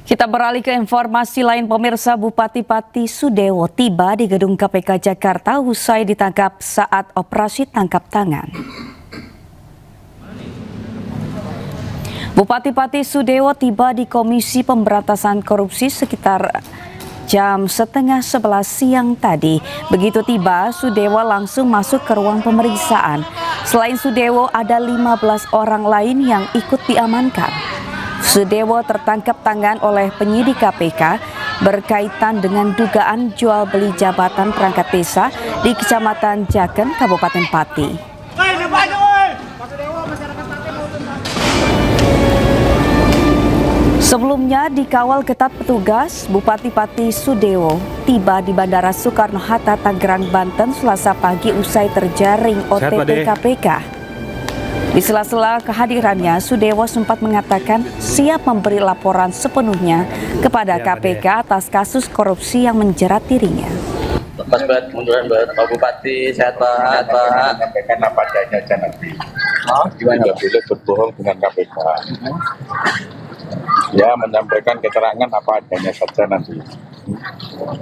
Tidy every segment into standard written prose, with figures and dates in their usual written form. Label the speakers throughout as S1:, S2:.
S1: Kita beralih ke informasi lain, pemirsa. Bupati Pati Sudewo tiba di gedung KPK Jakarta usai ditangkap saat operasi tangkap tangan. Bupati Pati Sudewo tiba di Komisi Pemberantasan Korupsi sekitar jam setengah 11 siang tadi. Begitu tiba, Sudewo langsung masuk ke ruang pemeriksaan. Selain Sudewo, ada 15 orang lain yang ikut diamankan. Sudewo tertangkap tangan oleh penyidik KPK berkaitan dengan dugaan jual beli jabatan perangkat desa di Kecamatan Jaken, Kabupaten Pati. Sebelumnya dikawal ketat petugas, Bupati Pati Sudewo tiba di Bandara Soekarno-Hatta, Tangerang, Banten Selasa pagi usai terjaring OTT KPK. Di sela-sela kehadirannya, Sudewo sempat mengatakan siap memberi laporan sepenuhnya kepada KPK atas kasus korupsi yang menjerat dirinya.
S2: Mas Berat, munduran Berat, Pak Bupati, sehat Pak.
S3: Menyampaikan apa adanya aja nanti. Tidak boleh berbohong dengan KPK. Ya, menyampaikan keterangan apa adanya saja nanti.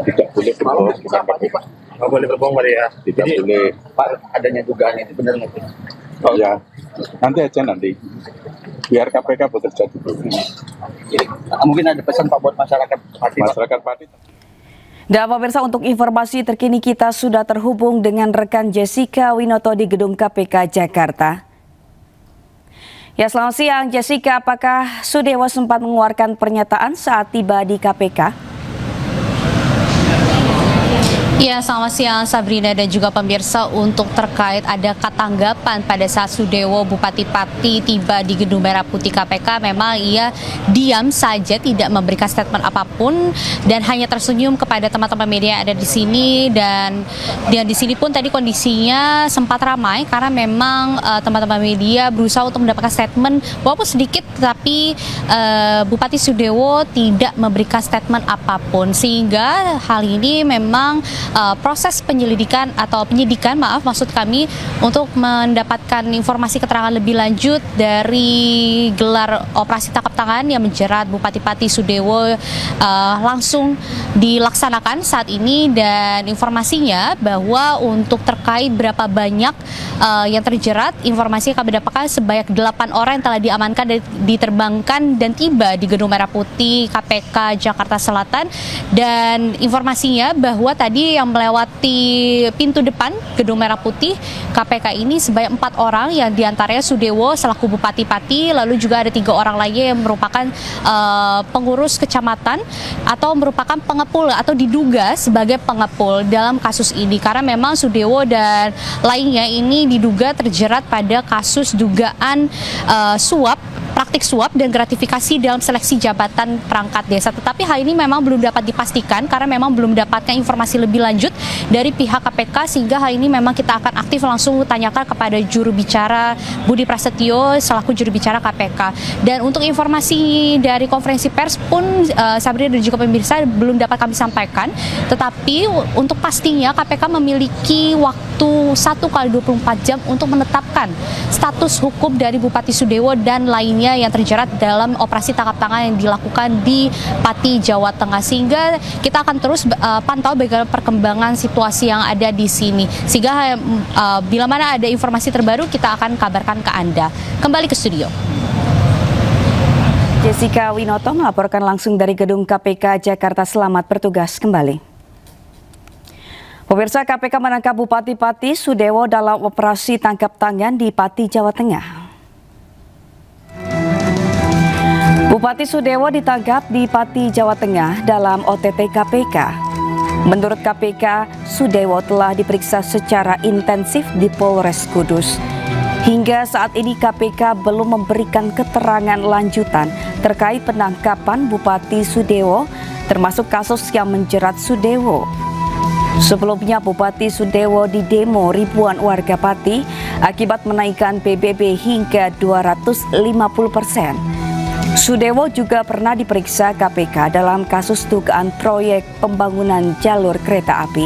S3: Tidak boleh berbohong dengan KPK.
S2: Nggak boleh berbohong Pak ya?
S3: Tidak boleh.
S2: Pak, adanya dugaan itu benar nggak sih?
S3: Oh ya, nanti aja nanti. Biar KPK bekerja dulu.
S2: Mungkin ada pesan Pak buat masyarakat Pati.
S3: Masyarakat Pati.
S1: Dan pemirsa, untuk informasi terkini kita sudah terhubung dengan rekan Jessica Winoto di gedung KPK Jakarta. Ya, selamat siang Jessica, apakah Sudewo sempat mengeluarkan pernyataan saat tiba di KPK?
S4: Ya, selamat siang Sabrina dan juga pemirsa. Untuk terkait ada tanggapan pada saat Sudewo Bupati Pati tiba di Gedung Merah Putih KPK, memang ia diam saja, tidak memberikan statement apapun dan hanya tersenyum kepada teman-teman media yang ada di sini. Dan di sini pun tadi kondisinya sempat ramai karena memang teman-teman media berusaha untuk mendapatkan statement walaupun sedikit, tetapi Bupati Sudewo tidak memberikan statement apapun, sehingga hal ini memang proses penyidikan maksud kami untuk mendapatkan informasi keterangan lebih lanjut dari gelar operasi tangkap tangan yang menjerat Bupati Pati Sudewo langsung dilaksanakan saat ini. Dan informasinya bahwa untuk terkait berapa banyak yang terjerat, informasi yang kami dapatkan sebanyak 8 orang yang telah diamankan dan diterbangkan dan tiba di Gedung Merah Putih KPK Jakarta Selatan. Dan informasinya bahwa tadi yang melewati pintu depan Gedung Merah Putih KPK ini sebanyak 4 orang, yang diantaranya Sudewo selaku Bupati Pati, lalu juga ada 3 orang lainnya yang merupakan pengurus kecamatan atau merupakan pengepul atau diduga sebagai pengepul dalam kasus ini, karena memang Sudewo dan lainnya ini diduga terjerat pada kasus dugaan praktik suap dan gratifikasi dalam seleksi jabatan perangkat desa. Tetapi hal ini memang belum dapat dipastikan karena memang belum mendapatkan informasi lebih lanjut dari pihak KPK, sehingga hal ini memang kita akan aktif langsung tanyakan kepada juru bicara Budi Prasetyo selaku juru bicara KPK. Dan untuk informasi dari konferensi pers pun Sabrina dan juga pemirsa belum dapat kami sampaikan, tetapi untuk pastinya KPK memiliki waktu 1x24 jam untuk menetapkan status hukum dari Bupati Sudewo dan lainnya yang terjerat dalam operasi tangkap tangan yang dilakukan di Pati, Jawa Tengah, sehingga kita akan terus pantau bagaimana perkembangan situasi yang ada di sini, sehingga bila mana ada informasi terbaru kita akan kabarkan ke Anda. Kembali ke studio.
S1: Jessica Winoto melaporkan langsung dari gedung KPK Jakarta. Selamat bertugas kembali. Pemirsa, KPK menangkap Bupati Pati Sudewo dalam operasi tangkap tangan di Pati, Jawa Tengah. Bupati Sudewo ditangkap di Pati, Jawa Tengah dalam OTT KPK. Menurut KPK, Sudewo telah diperiksa secara intensif di Polres Kudus. Hingga saat ini KPK belum memberikan keterangan lanjutan terkait penangkapan Bupati Sudewo, termasuk kasus yang menjerat Sudewo. Sebelumnya Bupati Sudewo didemo ribuan warga Pati akibat menaikkan PBB hingga 250%. Sudewo juga pernah diperiksa KPK dalam kasus dugaan proyek pembangunan jalur kereta api.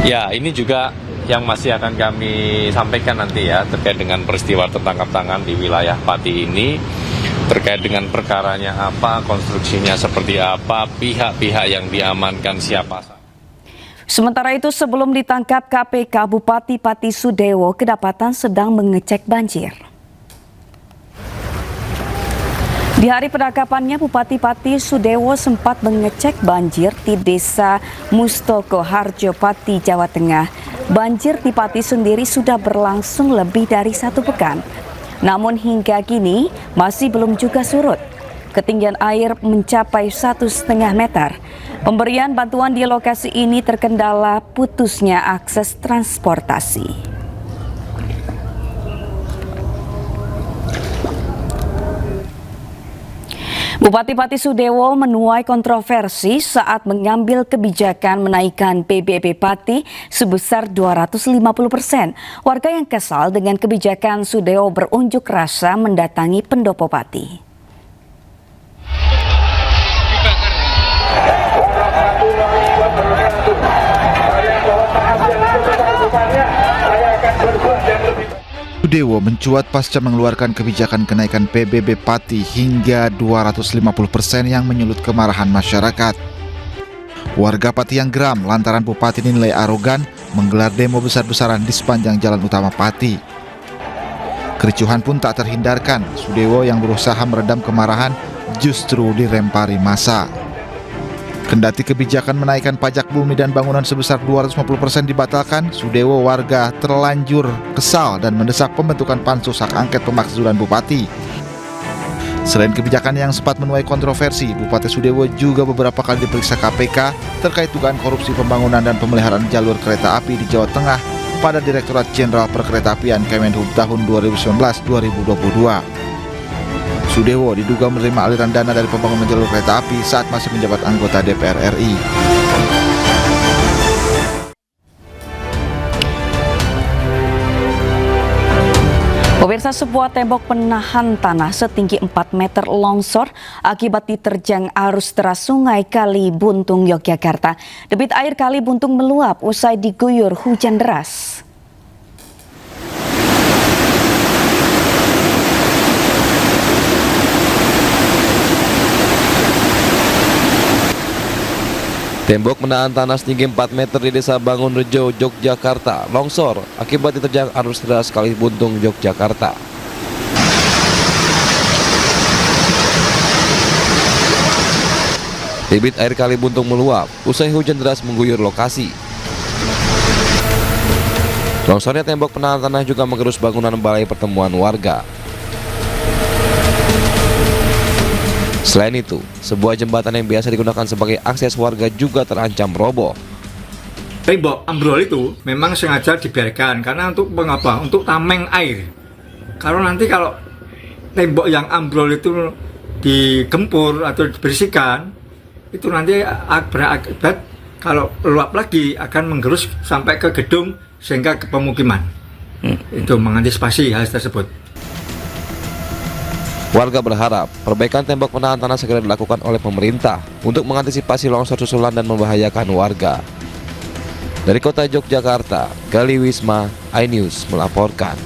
S5: Ya, ini juga yang masih akan kami sampaikan nanti ya terkait dengan peristiwa tertangkap tangan di wilayah Pati ini. terkait dengan perkaranya apa, konstruksinya seperti apa, pihak-pihak yang diamankan siapa.
S1: Sementara itu, sebelum ditangkap KPK, Bupati Pati Sudewo kedapatan sedang mengecek banjir. Di hari penangkapannya, Bupati Pati Sudewo sempat mengecek banjir di Desa Mustoko Harjo, Pati, Jawa Tengah. Banjir di Pati sendiri sudah berlangsung lebih dari 1 pekan. Namun hingga kini masih belum juga surut. Ketinggian air mencapai 1,5 meter. Pemberian bantuan di lokasi ini terkendala putusnya akses transportasi. Bupati Pati Sudewo menuai kontroversi saat mengambil kebijakan menaikkan PBB Pati sebesar 250%. Warga yang kesal dengan kebijakan Sudewo berunjuk rasa mendatangi pendopo Pati.
S6: Sudewo mencuat pasca mengeluarkan kebijakan kenaikan PBB Pati hingga 250% yang menyulut kemarahan masyarakat. Warga Pati yang geram lantaran Bupati dinilai arogan menggelar demo besar-besaran di sepanjang jalan utama Pati. Kericuhan pun tak terhindarkan. Sudewo yang berusaha meredam kemarahan justru dilempari massa. Kendati kebijakan menaikkan pajak bumi dan bangunan sebesar 250% dibatalkan, Sudewo warga terlanjur kesal dan mendesak pembentukan pansus hak angket pemakzulan Bupati. Selain kebijakan yang sempat menuai kontroversi, Bupati Sudewo juga beberapa kali diperiksa KPK terkait dugaan korupsi pembangunan dan pemeliharaan jalur kereta api di Jawa Tengah pada Direktorat Jenderal Perkeretaapian Kemenhub tahun 2019-2022. Sudewo diduga menerima aliran dana dari pembangunan jalur kereta api saat masih menjabat anggota DPR RI.
S1: Pemirsa, sebuah tembok penahan tanah setinggi 4 meter longsor akibat diterjang arus deras Sungai Kali Buntung, Yogyakarta. Debit air Kali Buntung meluap usai diguyur hujan deras.
S7: Tembok menahan tanah setinggi 4 meter di Desa Bangunrejo, Yogyakarta, longsor akibat diterjang arus deras Kali Buntung, Yogyakarta. Debit air Kali Buntung meluap usai hujan deras mengguyur lokasi. Longsornya tembok penahan tanah juga menggerus bangunan balai pertemuan warga. Selain itu, sebuah jembatan yang biasa digunakan sebagai akses warga juga terancam roboh.
S8: Tembok ambrol itu memang sengaja dibiarkan karena untuk mengapa? Untuk tameng air. Kalau tembok yang ambrol itu digempur atau dibersihkan, itu nanti berakibat kalau luap lagi akan menggerus sampai ke gedung sehingga ke pemukiman. Itu mengantisipasi hal tersebut.
S7: Warga berharap perbaikan tembok penahan tanah segera dilakukan oleh pemerintah untuk mengantisipasi longsor susulan dan membahayakan warga. Dari kota Yogyakarta, Gali Wisma, iNews melaporkan.